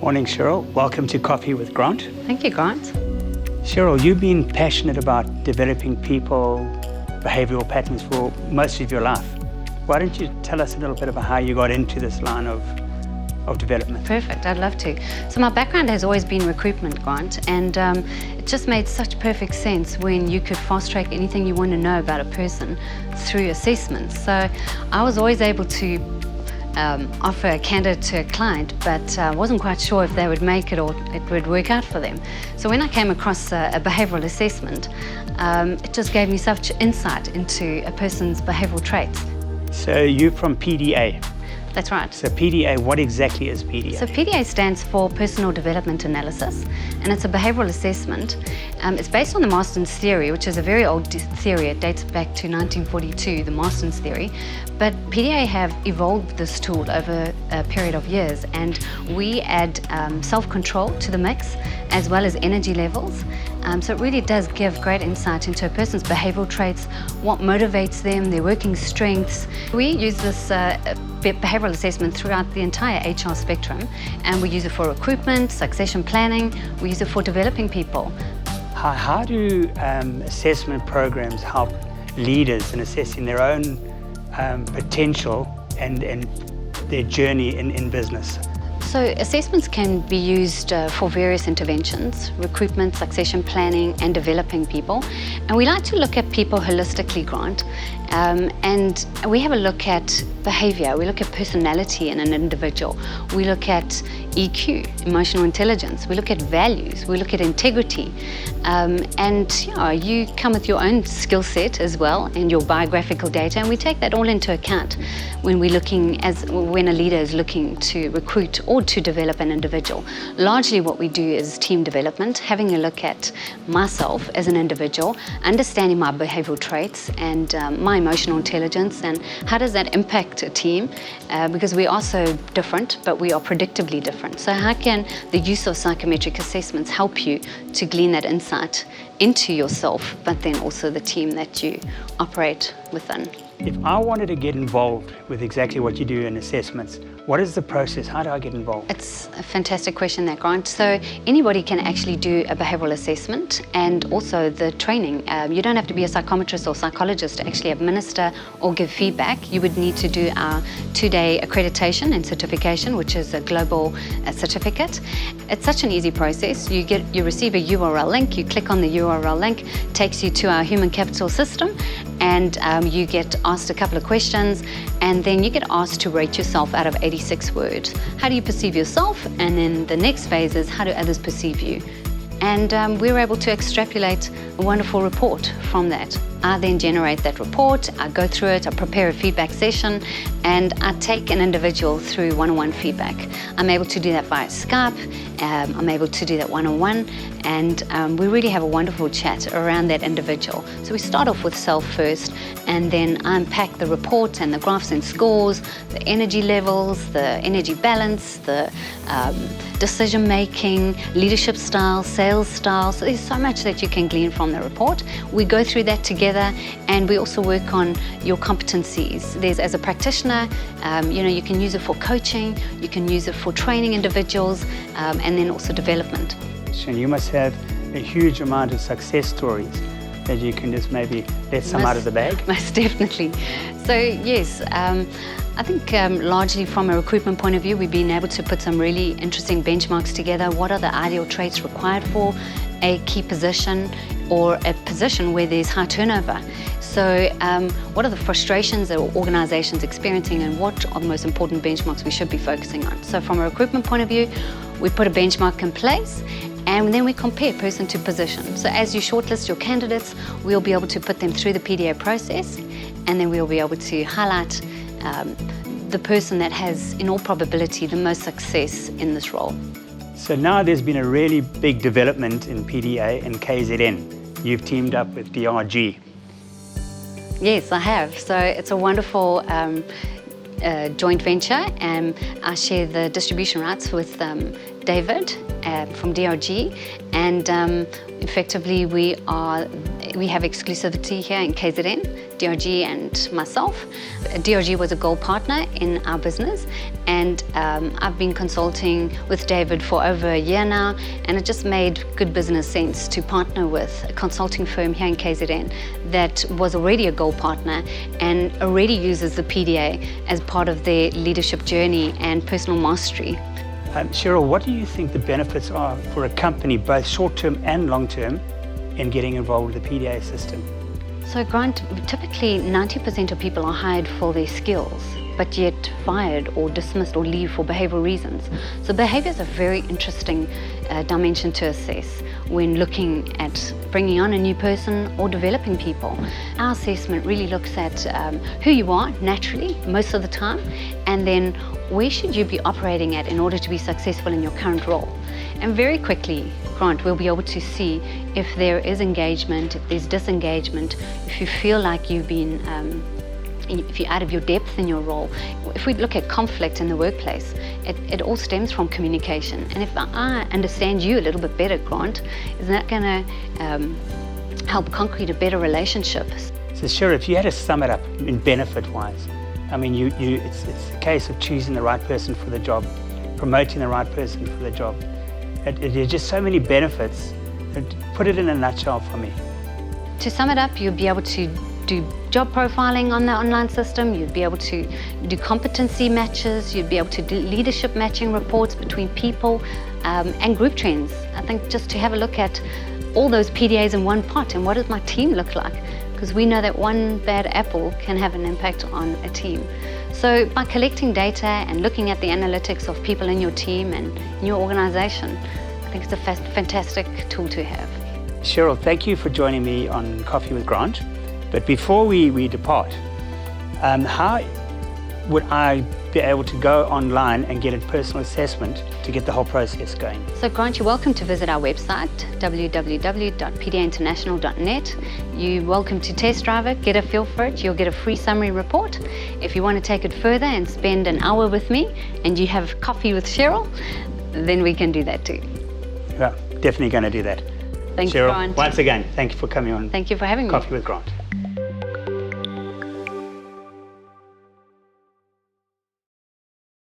Morning, Cheryl. Welcome to Coffee with Grant. Thank you, Grant. Cheryl, you've been passionate about developing people, behavioural patterns for most of your life. Why don't you tell us a little bit about how you got into this line of development? Perfect, I'd love to. So my background has always been recruitment, Grant, and it just made such perfect sense when you could fast track anything you want to know about a person through assessments. So I was always able to offer a candidate to a client, but wasn't quite sure if they would make it or it would work out for them. So when I came across a behavioural assessment, it just gave me such insight into a person's behavioural traits. So you're from PDA. That's right. So PDA, what exactly is PDA? So PDA stands for Personal Development Analysis, and it's a behavioural assessment. It's based on the Marston's theory, which is a very old theory. It dates back to 1942, the Marston's theory. But PDA have evolved this tool over a period of years, and we add self-control to the mix, as well as energy levels. So it really does give great insight into a person's behavioural traits, what motivates them, their working strengths. We use this behavioural assessment throughout the entire HR spectrum, and we use it for recruitment, succession planning, we use it for developing people. How do assessment programs help leaders in assessing their own potential and their journey in business? So assessments can be used for various interventions: recruitment, succession planning, and developing people. And we like to look at people holistically, Grant. And we have a look at behaviour, we look at personality in an individual, we look at EQ, emotional intelligence, we look at values, we look at integrity. And you come with your own skill set as well and your biographical data, and we take that all into account when when a leader is looking to recruit or to develop an individual. Largely what we do is team development, having a look at myself as an individual, understanding my behavioural traits and my emotional intelligence, and how does that impact a team, because we are so different, but we are predictably different. So how can the use of psychometric assessments help you to glean that insight into yourself, but then also the team that you operate within? If I wanted to get involved with exactly what you do in assessments, what is the process? How do I get involved? It's a fantastic question there, Grant. So anybody can actually do a behavioural assessment, and also the training. You don't have to be a psychometrist or psychologist to actually administer or give feedback. You would need to do our 2-day accreditation and certification, which is a global certificate. It's such an easy process. You receive a URL link, you click on the URL link, takes you to our human capital system, and you get asked a couple of questions, and then you get asked to rate yourself out of 86 words. How do you perceive yourself? And then the next phase is, how do others perceive you? And we're able to extrapolate a wonderful report from that. I then generate that report, I go through it, I prepare a feedback session, and I take an individual through one-on-one feedback. I'm able to do that via Skype, I'm able to do that one-on-one, and we really have a wonderful chat around that individual. So we start off with self first, and then I unpack the report and the graphs and scores, the energy levels, the energy balance, the decision making, leadership style, sales style. So there's so much that you can glean from the report. We go through that together, and we also work on your competencies. There's, as a practitioner, you can use it for coaching, you can use it for training individuals, and then also development. So you must have a huge amount of success stories that you can just maybe let some out of the bag? Most definitely. So yes, I think largely from a recruitment point of view, we've been able to put some really interesting benchmarks together. What are the ideal traits required for a key position or a position where there's high turnover? So what are the frustrations that organisations experiencing, and what are the most important benchmarks we should be focusing on? So from a recruitment point of view, we put a benchmark in place, and then we compare person to position. So as you shortlist your candidates, we'll be able to put them through the PDA process, and then we'll be able to highlight the person that has, in all probability, the most success in this role. So now there's been a really big development in PDA and KZN. You've teamed up with DRG. Yes, I have. So it's a wonderful joint venture, and I share the distribution rights with David from DRG, and effectively we have exclusivity here in KZN DRG and myself. DRG was a gold partner in our business, and I've been consulting with David for over a year now, and it just made good business sense to partner with a consulting firm here in KZN that was already a gold partner and already uses the PDA as part of their leadership journey and personal mastery. Cheryl, what do you think the benefits are for a company, both short-term and long-term, in getting involved with the PDA system? So Grant, typically 90% of people are hired for their skills, but yet fired or dismissed or leave for behavioural reasons. So behaviour is a very interesting dimension to assess when looking at bringing on a new person or developing people. Our assessment really looks at who you are naturally most of the time, and then where should you be operating at in order to be successful in your current role. And very quickly, Grant, we'll be able to see if there is engagement, if there's disengagement, if you feel like you've been if you're out of your depth in your role. If we look at conflict in the workplace, it all stems from communication. And if I understand you a little bit better, Grant, is that going to help concrete a better relationship? So Cheryl, if you had to sum it up in benefit-wise, I mean, it's a case of choosing the right person for the job, promoting the right person for the job. There's just so many benefits. Put it in a nutshell for me. To sum it up, you'll be able to do job profiling on the online system, you'd be able to do competency matches, you'd be able to do leadership matching reports between people and group trends. I think just to have a look at all those PDAs in one pot and what does my team look like, because we know that one bad apple can have an impact on a team. So by collecting data and looking at the analytics of people in your team and in your organization, I think it's a fantastic tool to have. Cheryl, thank you for joining me on Coffee with Grant. But before we depart, how would I be able to go online and get a personal assessment to get the whole process going? So Grant, you're welcome to visit our website, www.pdainternational.net. You're welcome to test drive it, get a feel for it. You'll get a free summary report. If you want to take it further and spend an hour with me and you have coffee with Cheryl, then we can do that too. Well, definitely going to do that. Thanks, Cheryl, Grant. once again, thank you for coming on Thank you for having me. Coffee with Grant.